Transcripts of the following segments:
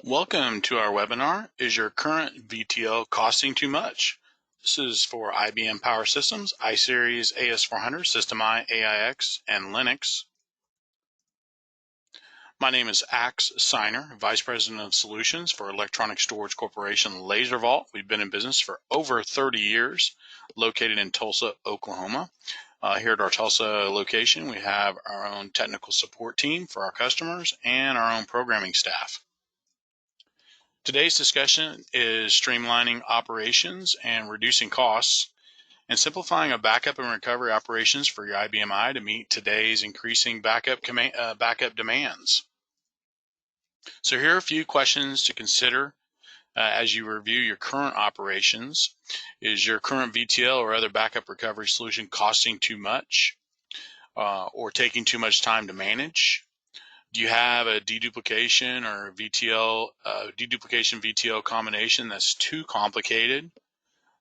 Welcome to our webinar, Is Your Current VTL Costing Too Much? This is for IBM Power Systems, iSeries AS400, System I, AIX, and Linux. My name is Axe Signer, Vice President of Solutions for Electronic Storage Corporation Laser Vault. We've been in business for over 30 years, located in Tulsa, Oklahoma. Here at our Tulsa location, we have our own technical support team for our customers and our own programming staff. Today's discussion is streamlining operations and reducing costs and simplifying a backup and recovery operations for your IBM I to meet today's increasing backup demands. So here are a few questions to consider as you review your current operations. Is your current VTL or other backup recovery solution costing too much or taking too much time to manage? Do you have a deduplication or VTL, deduplication VTL combination that's too complicated?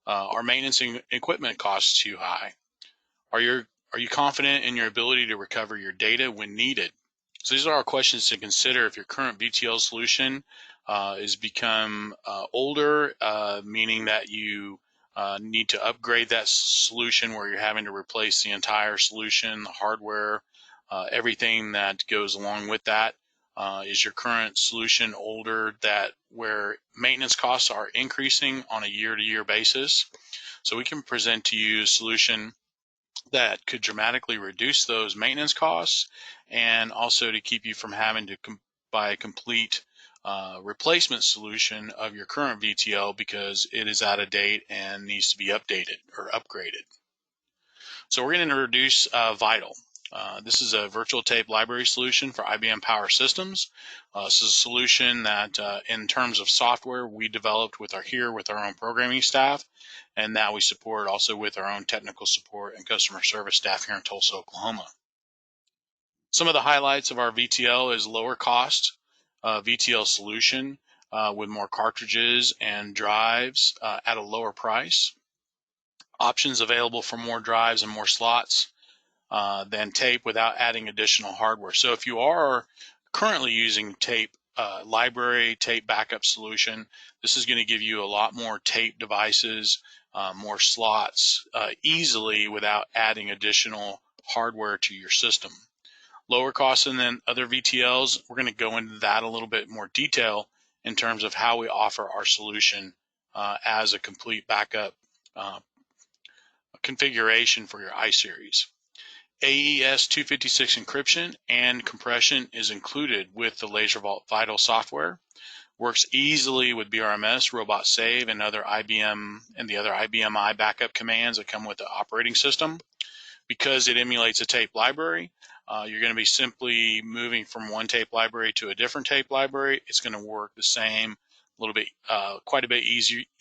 Are maintenance and equipment costs too high? Are you confident in your ability to recover your data when needed? So these are our questions to consider if your current VTL solution is become older, meaning that you need to upgrade that solution where you're having to replace the entire solution, the hardware, everything that goes along with that. Is your current solution older where maintenance costs are increasing on a year-to-year basis? So we can present to you a solution that could dramatically reduce those maintenance costs and also to keep you from having to buy a complete replacement solution of your current VTL because it is out of date and needs to be updated or upgraded. So we're going to introduce VTL. This is a virtual tape library solution for IBM Power Systems. This is a solution that in terms of software we developed with our own programming staff, and now we support also with our own technical support and customer service staff here in Tulsa, Oklahoma. Some of the highlights of our VTL is lower cost VTL solution with more cartridges and drives at a lower price. Options available for more drives and more slots than tape without adding additional hardware. So if you are currently using tape library, tape backup solution, this is going to give you a lot more tape devices, more slots easily without adding additional hardware to your system. Lower cost than other VTLs. We're going to go into that a little bit more detail in terms of how we offer our solution as a complete backup configuration for your iSeries. AES 256 encryption and compression is included with the Laser Vault VTL software. Works easily with BRMS, Robot Save, and the other IBM I backup commands that come with the operating system. Because it emulates a tape library, you're going to be simply moving from one tape library to a different tape library. It's going to work the same, quite a bit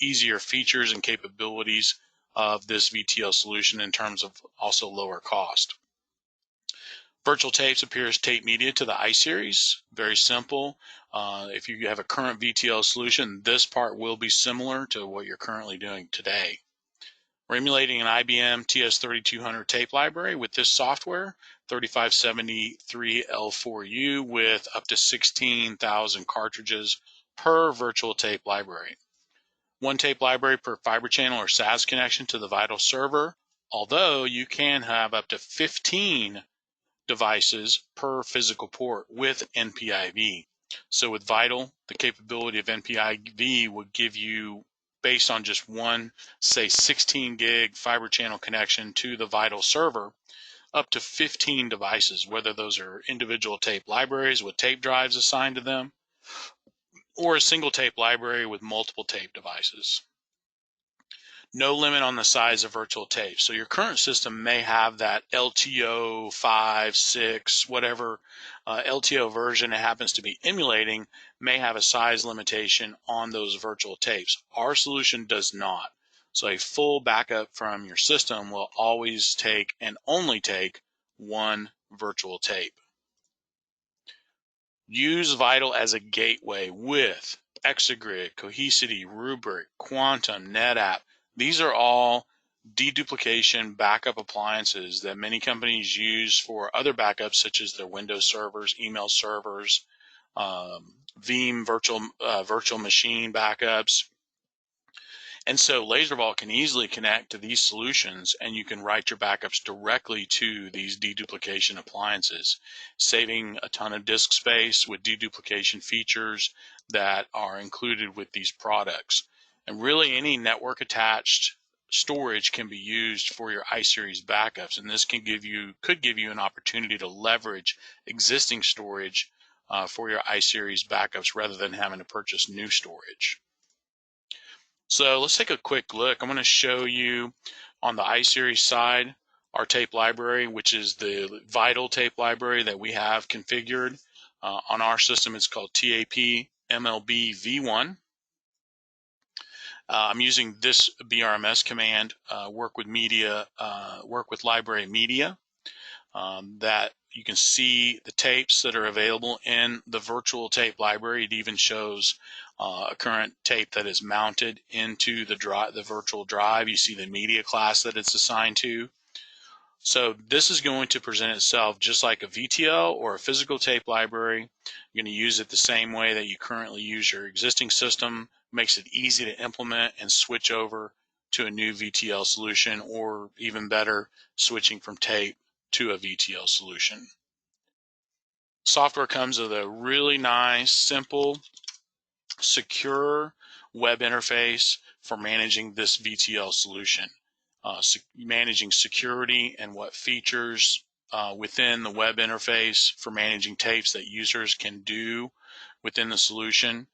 easier features and capabilities of this VTL solution in terms of also lower cost. Virtual tapes appears tape media to the iSeries. Very simple. If you have a current VTL solution, this part will be similar to what you're currently doing today. We're emulating an IBM TS3200 tape library with this software, 3573L4U with up to 16,000 cartridges per virtual tape library. One tape library per fiber channel or SAS connection to the VTL server, although you can have up to 15 devices per physical port with NPIV. So with VTL, the capability of NPIV would give you, based on just one, say 16 gig fiber channel connection to the VTL server, up to 15 devices, whether those are individual tape libraries with tape drives assigned to them, or a single tape library with multiple tape devices. No limit on the size of virtual tape. So your current system may have that LTO 5, 6, whatever LTO version it happens to be emulating, may have a size limitation on those virtual tapes. Our solution does not. So a full backup from your system will always take and only take one virtual tape. Use VTL as a gateway with Exagrid, Cohesity, Rubric, Quantum, NetApp. These are all deduplication backup appliances that many companies use for other backups such as their Windows servers, email servers, Veeam virtual machine backups. And so LaserVault can easily connect to these solutions, and you can write your backups directly to these deduplication appliances, saving a ton of disk space with deduplication features that are included with these products. And really, any network attached storage can be used for your iSeries backups, and this could give you an opportunity to leverage existing storage for your iSeries backups rather than having to purchase new storage. So let's take a quick look. I'm going to show you on the iSeries side our tape library, which is the VTL tape library that we have configured. On our system, it's called TAP MLB V1. I'm using this BRMS command, work with library media, that you can see the tapes that are available in the virtual tape library. It even shows a current tape that is mounted into the virtual drive. You see the media class that it's assigned to. So this is going to present itself just like a VTL or a physical tape library. You're going to use it the same way that you currently use your existing system. Makes it easy to implement and switch over to a new VTL solution, or even better, switching from tape to a VTL solution. Software comes with a really nice, simple, secure web interface for managing this VTL solution. Managing security and what features within the web interface for managing tapes that users can do within the solution.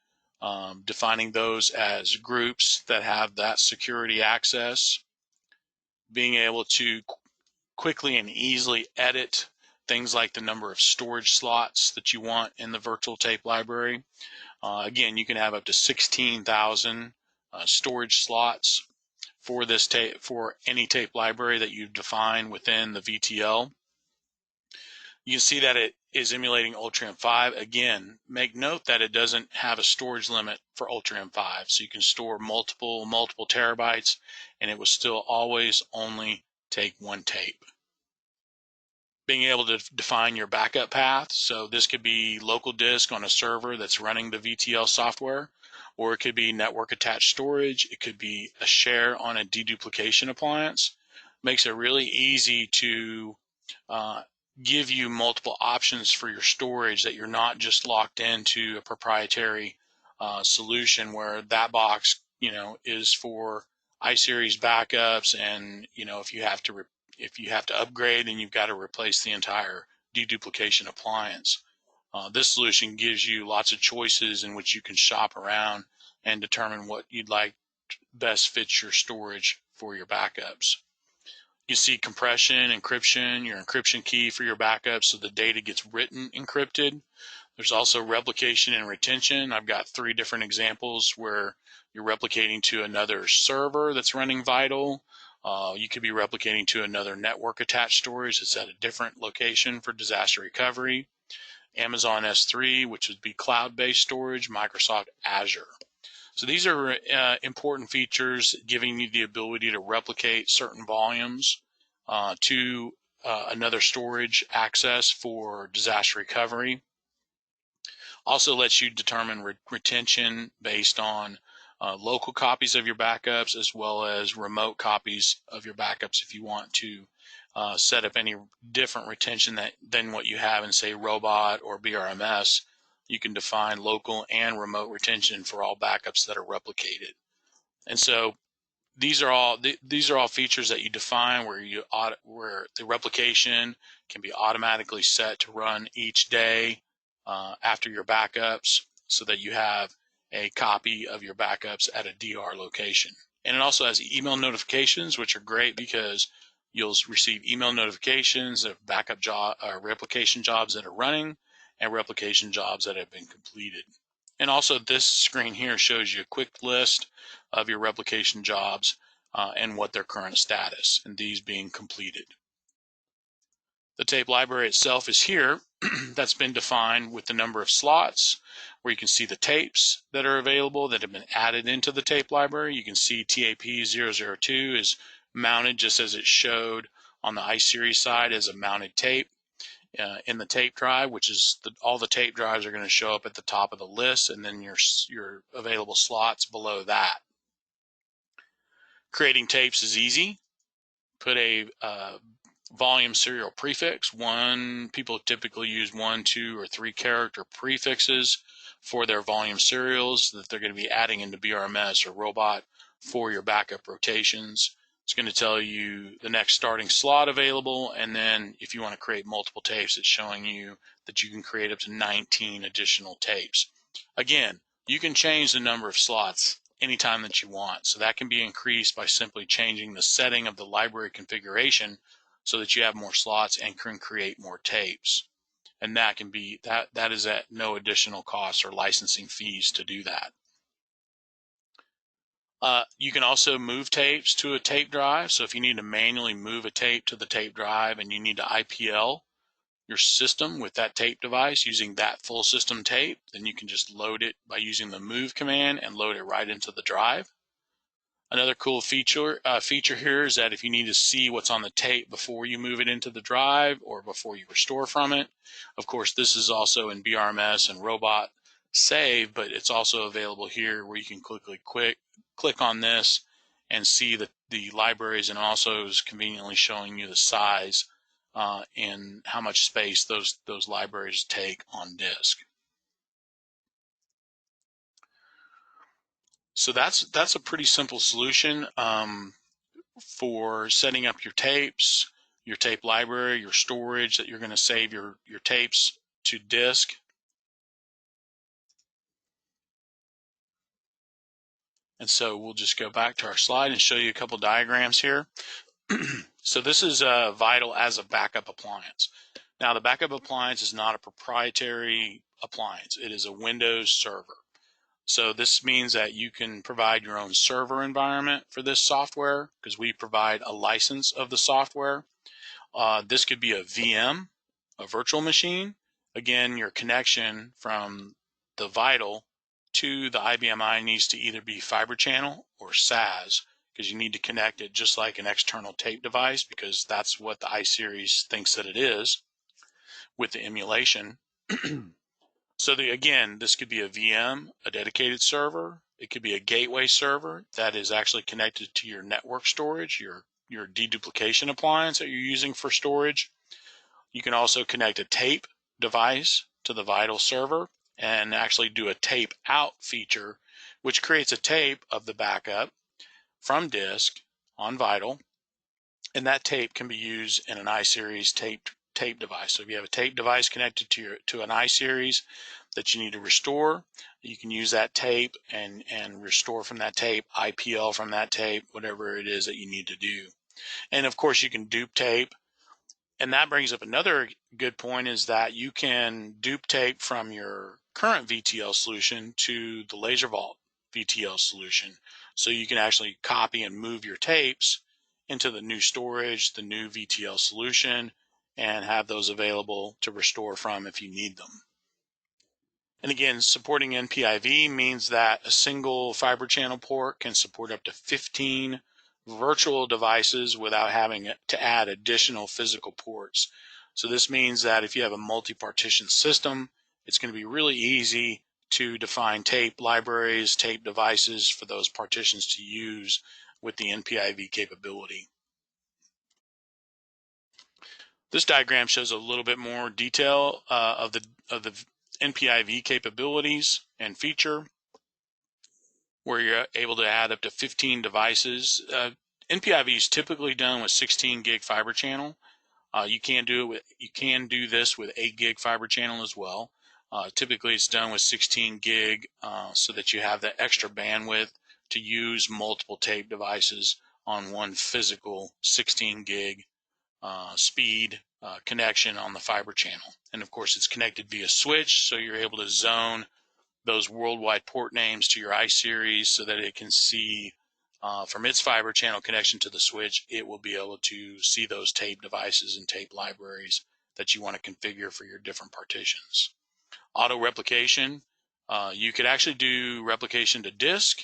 Defining those as groups that have that security access. Being able to quickly and easily edit things like the number of storage slots that you want in the virtual tape library. Again, you can have up to 16,000 storage slots for this tape, for any tape library that you define within the VTL. You can see that it is emulating Ultra M5. Again, make note that it doesn't have a storage limit for Ultra M5, so you can store multiple terabytes, and it will still always only take one tape. Being able to define your backup path, so this could be local disk on a server that's running the VTL software, or it could be network attached storage. It could be a share on a deduplication appliance. Makes it really easy to give you multiple options for your storage, that you're not just locked into a proprietary solution where that box, is for iSeries backups, and if you have to upgrade, and you've got to replace the entire deduplication appliance. This solution gives you lots of choices in which you can shop around and determine what you'd like best fits your storage for your backups. You see compression, encryption, your encryption key for your backups, so the data gets written encrypted. There's also replication and retention. I've got 3 different examples where you're replicating to another server that's running VTL. You could be replicating to another network attached storage that's at a different location for disaster recovery. Amazon S3, which would be cloud-based storage, Microsoft Azure. So these are important features giving you the ability to replicate certain volumes to another storage access for disaster recovery. Also lets you determine retention based on local copies of your backups, as well as remote copies of your backups if you want to set up any different retention than what you have in, say, Robot or BRMS. You can define local and remote retention for all backups that are replicated. And so these are all features that you define where the replication can be automatically set to run each day after your backups, so that you have a copy of your backups at a DR location. And it also has email notifications, which are great because you'll receive email notifications of backup replication jobs that are running and replication jobs that have been completed. And also this screen here shows you a quick list of your replication jobs and what their current status, and these being completed. The tape library itself is here. That's been defined with the number of slots, where you can see the tapes that are available that have been added into the tape library. You can see TAP002 is mounted just as it showed on the iSeries side as a mounted tape. in the tape drive, which is all the tape drives are going to show up at the top of the list, and then your available slots below that. Creating tapes is easy. Put a volume serial prefix. People typically use 1, 2, or 3 character prefixes for their volume serials that they're going to be adding into BRMS or Robot for your backup rotations. It's going to tell you the next starting slot available, and then if you want to create multiple tapes, it's showing you that you can create up to 19 additional tapes. Again, you can change the number of slots anytime that you want, so that can be increased by simply changing the setting of the library configuration so that you have more slots and can create more tapes. And that is at no additional cost or licensing fees to do that. You can also move tapes to a tape drive. So if you need to manually move a tape to the tape drive and you need to IPL your system with that tape device using that full system tape, then you can just load it by using the move command and load it right into the drive. Another cool feature here is that if you need to see what's on the tape before you move it into the drive or before you restore from it, of course this is also in BRMS and Robot Save, but it's also available here where you can click on this and see the libraries, and also is conveniently showing you the size and how much space those libraries take on disk. So that's a pretty simple solution for setting up your tapes, your tape library, your storage that you're going to save your tapes to disk. And so we'll just go back to our slide and show you a couple diagrams here. So this is VTL as a backup appliance. Now the backup appliance is not a proprietary appliance. It is a Windows server. So this means that you can provide your own server environment for this software because we provide a license of the software. This could be a VM, a virtual machine. Again, your connection from the VTL to the IBMI needs to either be fiber channel or SAS, because you need to connect it just like an external tape device, because that's what the iSeries thinks that it is with the emulation. So again, this could be a VM, a dedicated server. It could be a gateway server that is actually connected to your network storage, your deduplication appliance that you're using for storage. You can also connect a tape device to the VTL server and actually do a tape out feature, which creates a tape of the backup from disk on VTL, and that tape can be used in an iSeries tape device. So if you have a tape device connected to an iSeries that you need to restore, you can use that tape and restore from that tape, IPL from that tape, whatever it is that you need to do. And of course you can dupe tape. And that brings up another good point, is that you can dupe tape from your current VTL solution to the LaserVault VTL solution. So you can actually copy and move your tapes into the new storage, the new VTL solution, and have those available to restore from if you need them. And again, supporting NPIV means that a single fiber channel port can support up to 15 virtual devices without having to add additional physical ports. So this means that if you have a multi-partition system, it's going to be really easy to define tape libraries, tape devices for those partitions to use with the NPIV capability. This diagram shows a little bit more detail of the NPIV capabilities and feature, where you're able to add up to 15 devices. NPIV is typically done with 16 gig fiber channel. You can do this with 8 gig fiber channel as well. Typically it's done with 16 gig so that you have the extra bandwidth to use multiple tape devices on one physical 16 gig speed connection on the fiber channel. And of course it's connected via switch, so you're able to zone those worldwide port names to your iSeries so that it can see from its fiber channel connection to the switch, it will be able to see those tape devices and tape libraries that you want to configure for your different partitions. Auto replication, you could actually do replication to disk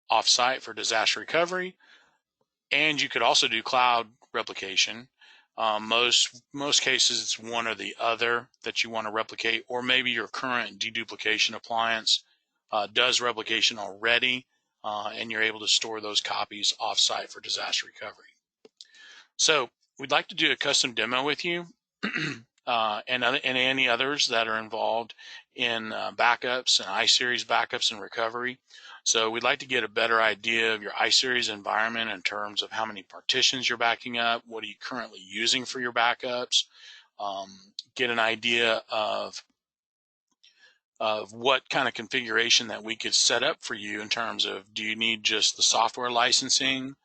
offsite for disaster recovery, and you could also do cloud replication. Most cases it's one or the other that you want to replicate, or maybe your current deduplication appliance does replication already, and you're able to store those copies offsite for disaster recovery. So we'd like to do a custom demo with you and any others that are involved in backups and iSeries backups and recovery. So we'd like to get a better idea of your iSeries environment in terms of how many partitions you're backing up, what are you currently using for your backups, get an idea of what kind of configuration that we could set up for you in terms of, do you need just the software licensing?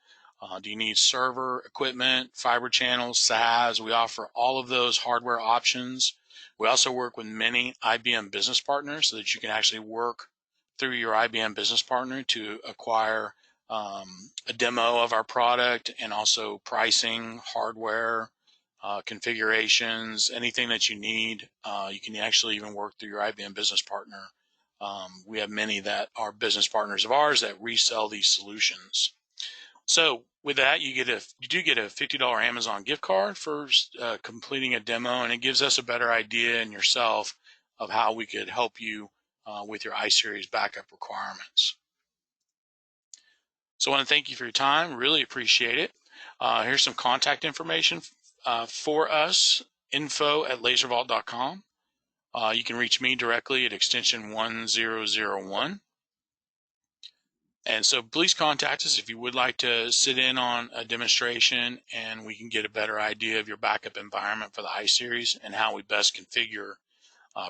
Do you need server equipment, fiber channels, SAS? We offer all of those hardware options. We also work with many IBM business partners so that you can actually work through your IBM business partner to acquire a demo of our product, and also pricing, hardware, configurations, anything that you need. You can actually even work through your IBM business partner. We have many that are business partners of ours that resell these solutions. So with that, you do get a $50 Amazon gift card for completing a demo, and it gives us a better idea and yourself of how we could help you with your iSeries backup requirements. So I want to thank you for your time. Really appreciate it. Here's some contact information for us, info@laservault.com. You can reach me directly at extension 1001. And so please contact us if you would like to sit in on a demonstration, and we can get a better idea of your backup environment for the iSeries and how we best configure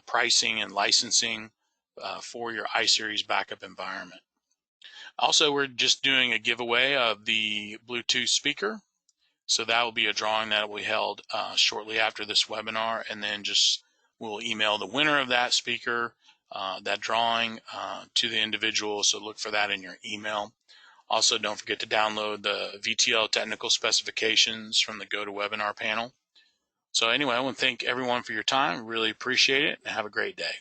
pricing and licensing for your iSeries backup environment. Also, we're just doing a giveaway of the Bluetooth speaker. So that will be a drawing that will be held shortly after this webinar, and then we'll email the winner of that speaker, that drawing, to the individual. So look for that in your email. Also, don't forget to download the VTL technical specifications from the GoToWebinar panel. So anyway, I want to thank everyone for your time. Really appreciate it, and have a great day.